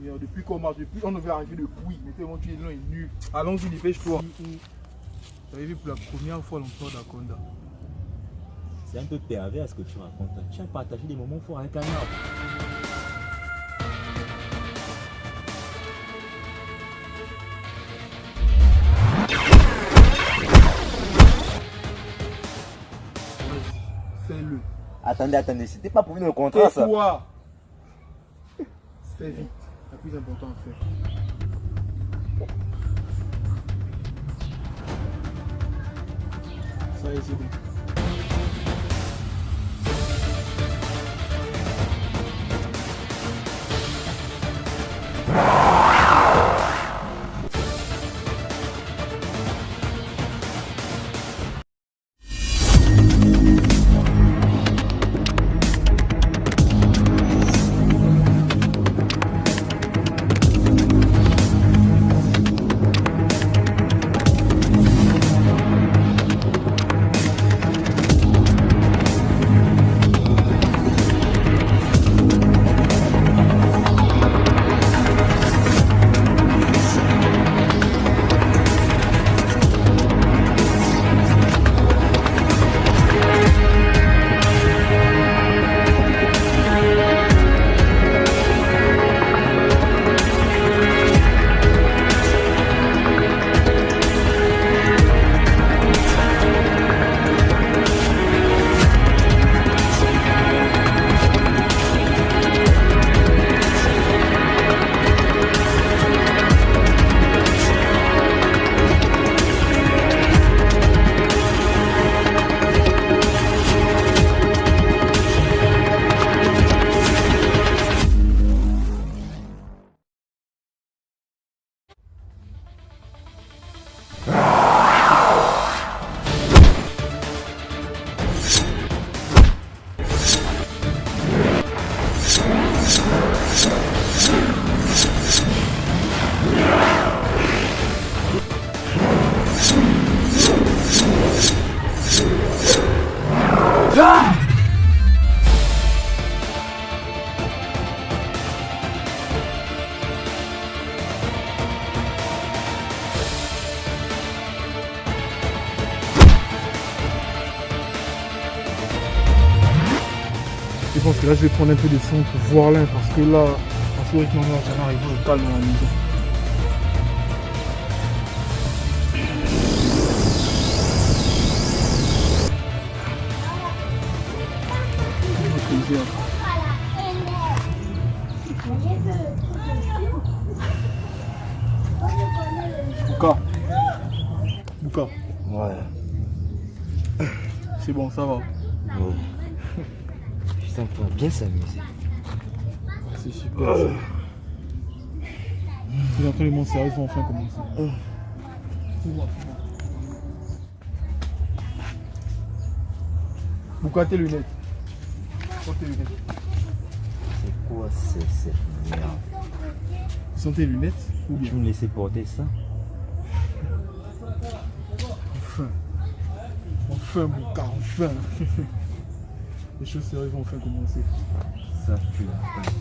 Depuis qu'on marche, depuis on devait arriver depuis. Mais tellement tu es long et nul. Allons-y, dépêche-toi. J'avais vu pour la première fois l'emploi d'Akonda. C'est un peu pervers ce que tu racontes. Tu as partagé des moments forts avec un arbre. Fais-le. Attendez, c'était pas pour nous le contrat ça. Tais-toi. Fais vite. C'est le plus important à faire. Ça y est, c'est bon. Je pense que là je vais prendre un peu de son pour voir l'un parce que là, en souris que maman jamais arrivé au calme dans la maison. Lucas. Ouais. C'est bon, ça va. Ouais. Je sens qu'on va bien s'amuser. C'est super. Les entraînements sérieux vont enfin commencer. Dis-moi. Pourquoi tes lunettes? Pourquoi tes lunettes? C'est quoi cette merde? Ce sont tes lunettes ou bien? Tu me laissais porter ça? Enfin mon gars, enfin. Les choses sérieuses vont enfin commencer. Ça tu l'as pas dit.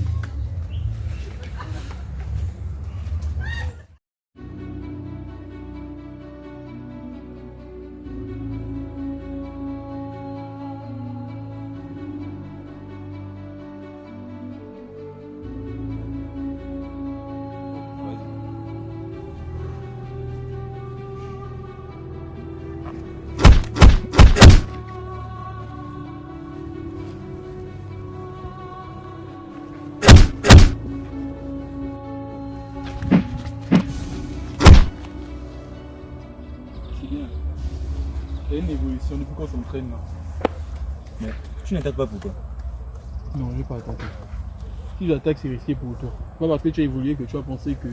Il y a une évolution depuis qu'on s'entraîne là. Mais tu n'attaques pas pourquoi? Non, je ne vais pas attaquer. Si j'attaque, c'est risqué pour toi. Pas parce que tu as évolué que tu vas penser que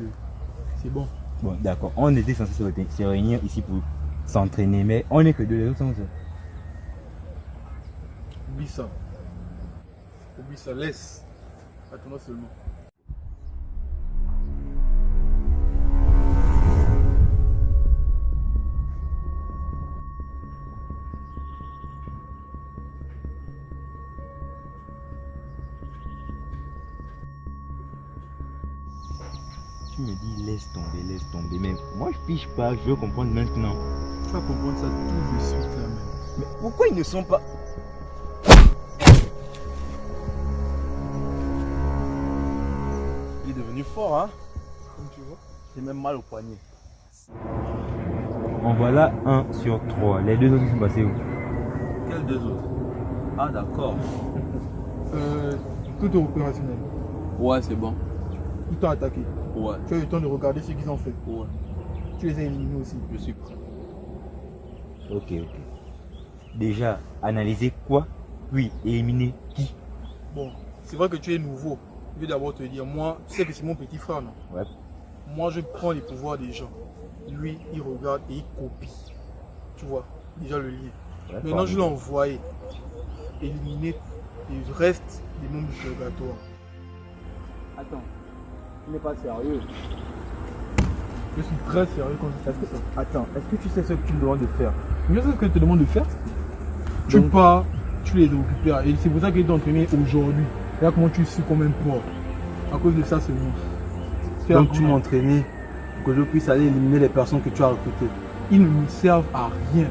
c'est bon. Bon, d'accord. On était censé se réunir ici pour s'entraîner, mais on n'est que deux, les autres sont seuls. Oublie ça. Oublie ça, laisse. Attends-moi seulement. tu me dis laisse tomber. Mais moi, je pige pas, je veux comprendre maintenant. Tu vas comprendre ça tout de suite là même. Mais pourquoi ils ne sont pas... Il est devenu fort, hein. Comme tu vois. J'ai même mal au poignet. En voilà 1 sur 3. Les 2 autres sont passés où? Quels deux autres? Ah, d'accord. Tout est opérationnel. Ouais, c'est bon. Ils t'ont attaqué. Ouais, Tu as eu le temps de regarder ce qu'ils ont fait. ouais. Tu les as éliminés aussi. Je suis prêt. Ok. Déjà, analyser quoi? Puis éliminer qui? Bon, c'est vrai que tu es nouveau. Je vais d'abord te dire, moi, tu sais que c'est mon petit frère, non? Ouais. Moi, je prends les pouvoirs des gens. Lui, il regarde et il copie. Tu vois, déjà le lien. Maintenant, je l'ai envoyé éliminer le reste des membres du purgatoire. Attends, tu n'es pas sérieux. Je suis très sérieux quand je fais ça. Attends, est-ce que tu sais ce que tu me demandes de faire? Je sais ce que je te demande de faire. Tu pars, tu les récupères. Et c'est pour ça qu'il est entraîné aujourd'hui. Regarde comment tu suis comme un porc. À cause de ça seulement. Donc tu m'as entraîné pour que je puisse aller éliminer les personnes que tu as recrutées. Ils ne me servent à rien.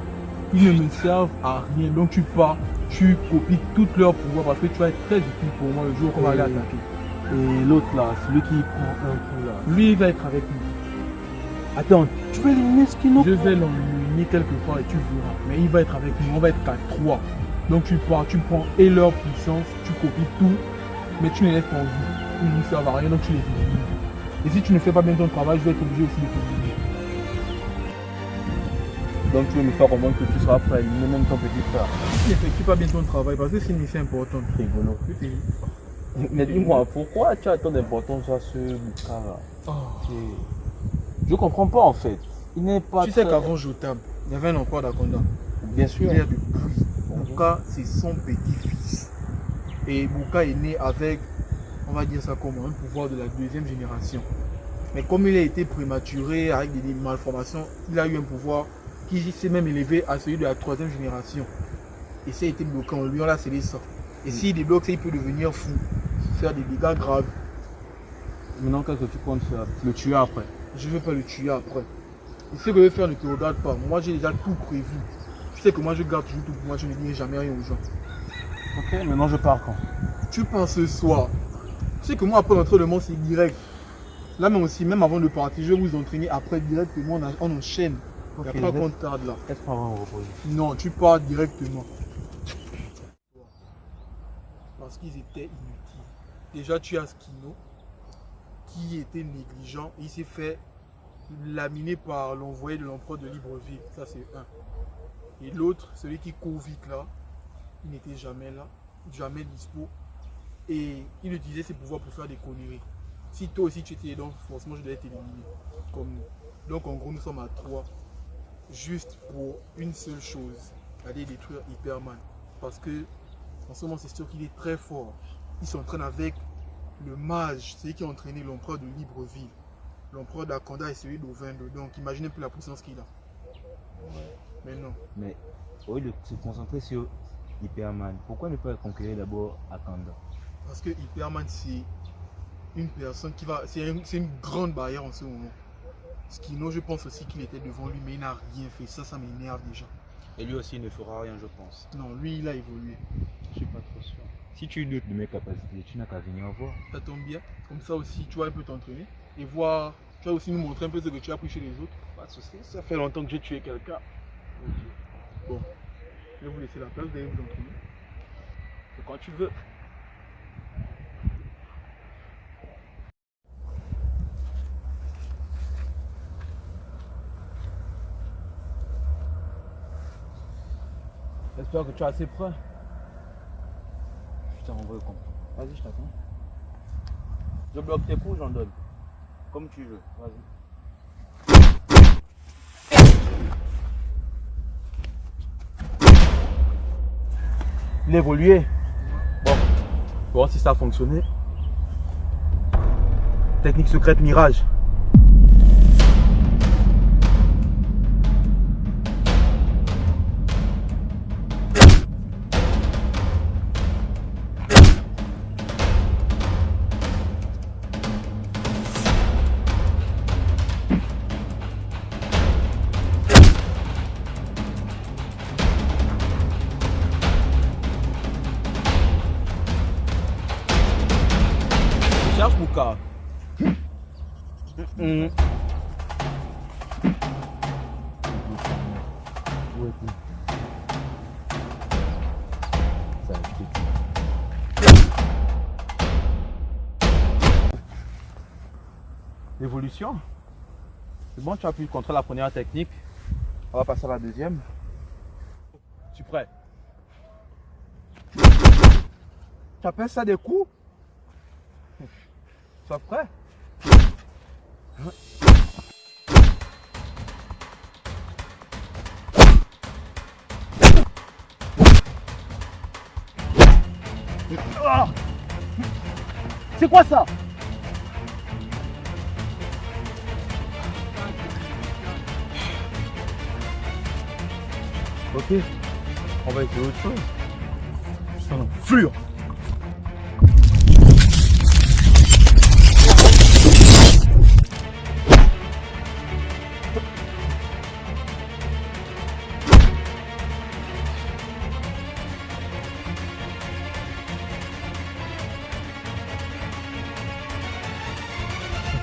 Ils ne me servent à rien. Donc tu pars, tu copies toutes leurs pouvoirs parce que tu vas être très utile pour moi le jour qu'on va aller attaquer. Et l'autre là, celui qui prend un coup là. Lui, il va être avec nous. Attends, tu vas éliminer Skino? Je vais l'enligner quelque part et tu verras. Mais il va être avec nous. On va être qu'à 3. Donc tu pars, tu prends et leur puissance, tu copies tout, mais tu ne les laisses pas en vie. Ils ne servent à rien, donc tu les élimines. Et si tu ne fais pas bien ton travail, je vais être obligé aussi de t'éliminer. Donc tu veux me faire comprendre que tu seras prêt à éliminer même ton petit frère. Si tu n'effectues pas bien ton travail, parce que c'est une mission importante. Rigolo. Mais dis-moi, pourquoi tu as tant d'importance à ce Bouka là? Oh. Je comprends pas en fait. Il n'est pas. Tu sais qu'avant Jotam, il y avait un empereur d'Akonda. Bien sûr. Il est depuis. Bouka, c'est son petit-fils. Et Bouka est né avec, on va dire ça comme un pouvoir de la 2e génération. Mais comme il a été prématuré avec des malformations, il a eu un pouvoir qui s'est même élevé à celui de la 3e génération. Et ça a été bloqué en lui, on l'a scellé ça. Et s'il débloque ça, il peut devenir fou, faire des dégâts graves. Maintenant, qu'est-ce que tu comptes faire? Le tuer après? Je ne veux pas le tuer après. Et ce que je veux faire ne te regarde pas. Moi, j'ai déjà tout prévu. Tu sais que moi, je garde toujours tout pour moi, je ne dis jamais rien aux gens. Ok, maintenant je pars quand? Tu pars ce soir. Tu sais que moi, après l'entraînement, c'est direct. Là, même aussi, même avant de partir, je vais vous entraîner après directement, on enchaîne. Il n'y a pas qu'on tarde là. Est-ce qu'on va me reposer? Non, tu pars directement. Parce qu'ils étaient inutiles. Déjà, tu as Skino, qui était négligent. Il s'est fait laminer par l'envoyé de l'empereur de Libreville. Ça, c'est un. Et l'autre, celui qui court vite là, il n'était jamais là, jamais dispo. Et il utilisait ses pouvoirs pour faire des conneries. Si toi aussi tu étais dedans, forcément je devais t'éliminer. Comme nous. Donc en gros, nous sommes à 3. Juste pour une seule chose, aller détruire Hyperman. Parce que en ce moment, c'est sûr qu'il est très fort. Il s'entraîne avec le mage, celui qui a entraîné l'empereur de Libreville. L'empereur d'Akanda et celui d'Ovendo. Donc imaginez un peu la puissance qu'il a. Mais non. Mais au lieu de se concentrer sur Hyperman, pourquoi ne pas conquérir d'abord Akanda? Parce que Hyperman, c'est une personne qui va... C'est une grande barrière en ce moment. Skino, je pense aussi qu'il était devant lui, mais il n'a rien fait. Ça m'énerve déjà. Et lui aussi il ne fera rien, je pense. Non, lui, il a évolué. Je suis pas trop sûr. Si tu doutes de mes capacités, tu n'as qu'à venir voir. Ça tombe bien. Comme ça aussi, tu vas un peu t'entraîner. Et voir... Tu vas aussi nous montrer un peu ce que tu as appris chez les autres. Pas de soucis, ça fait longtemps que j'ai tué quelqu'un. Bon. Je vais vous laisser la place, vous allez vous entraîner. C'est quand tu veux. J'espère que tu es assez prêt. Je te renvoie au compte. Vas-y, je t'attends. Je bloque tes coups, j'en donne. Comme tu veux, vas-y. Il a évolué. Bon, pour voir si ça a fonctionné. Technique secrète mirage. Où est-il? Ça va être L'évolution. C'est bon, tu as pu contrôler la première technique. On va passer à la deuxième. Tu es prêt? Tu appelles ça des coups? Sois prêt? Ah! C'est quoi ça? Ok, on va essayer autre chose. Je sens l'enflure.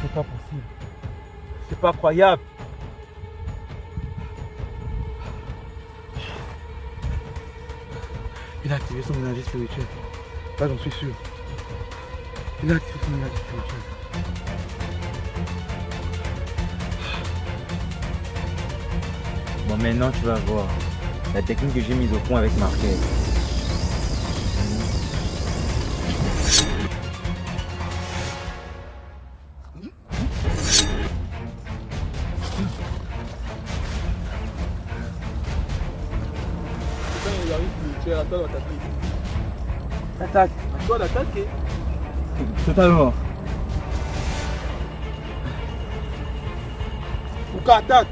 C'est pas possible. C'est pas croyable. Il a activé son énergie spirituelle. Là, j'en suis sûr. Il a activé son énergie spirituelle. Bon, maintenant tu vas voir la technique que j'ai mise au point avec Marquez. Quand il arrive spirituel, attends d'attaquer. Attaque. À toi d'attaquer. Totalement. Ou qu'attaque.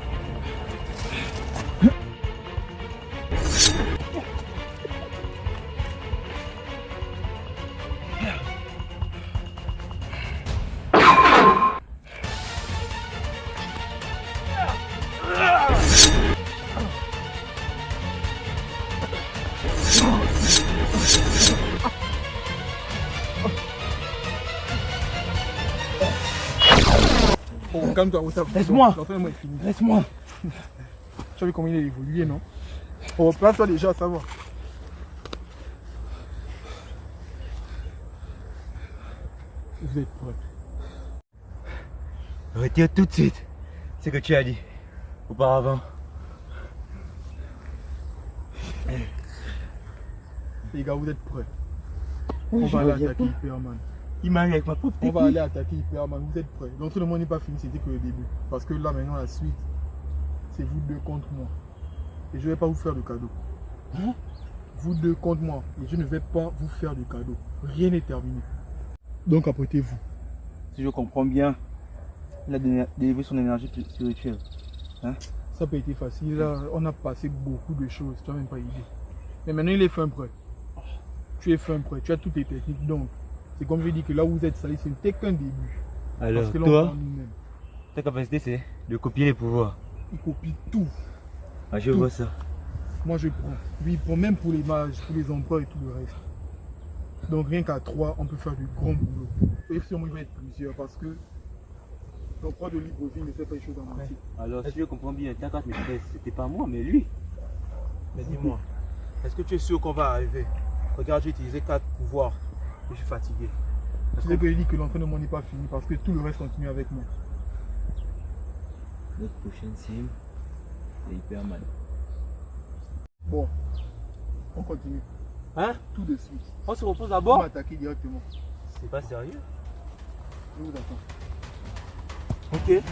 Oh, calme-toi, Laisse-moi. L'entraînement est fini. Laisse-moi. Tu as vu comment il est évolué, non? On replace toi déjà, ça va. Vous êtes prêts? Retire tout de suite ce que tu as dit auparavant. Les gars, vous êtes prêts? Oui, On je va aller reviens attaquer pas. Hyperman. Il m'a avec ma propre On technique. va aller attaquer Hyperman, vous êtes prêts? L'entraînement n'est pas fini, c'était que le début. Parce que là maintenant la suite, c'est vous deux contre moi. Et je ne vais pas vous faire de cadeau. Hein? Vous deux contre moi. Et je ne vais pas vous faire de cadeau. Rien n'est terminé. Donc apprêtez-vous. Si je comprends bien, il a délivré son énergie spirituelle. Ça n'a pas été facile. Là, on a passé beaucoup de choses. Tu n'as même pas idée. Mais maintenant il est fin prêt. Tu es fin prêt. Tu as toutes les techniques. Donc, c'est comme je dis que là où vous êtes salé, ce n'était qu'un début. Alors Parce que là, on toi, parle nous-mêmes. ta capacité c'est de copier les pouvoirs. Il copie tout. Ah, je Tout. vois ça. Moi je prends. Lui il prend même pour les mages, pour les empereurs et tout le reste. Donc rien qu'à 3, on peut faire du grand boulot. Et sûrement il va être plusieurs parce que l'empereur de Libreville ne fait pas les choses à moitié. Alors si je comprends bien, ta carte maîtresse, c'était pas moi mais lui. Mais dis-moi, est-ce que tu es sûr qu'on va arriver? Regarde, j'ai utilisé 4 pouvoirs. Je suis fatigué. Tu sais que je dis que l'entraînement n'est pas fini parce que tout le reste continue avec moi. Notre prochaine cible, c'est Hyperman. Bon, on continue. Hein? Tout de suite. On se repose On d'abord? va attaquer directement. C'est pas sérieux? Je vous attends. Ok.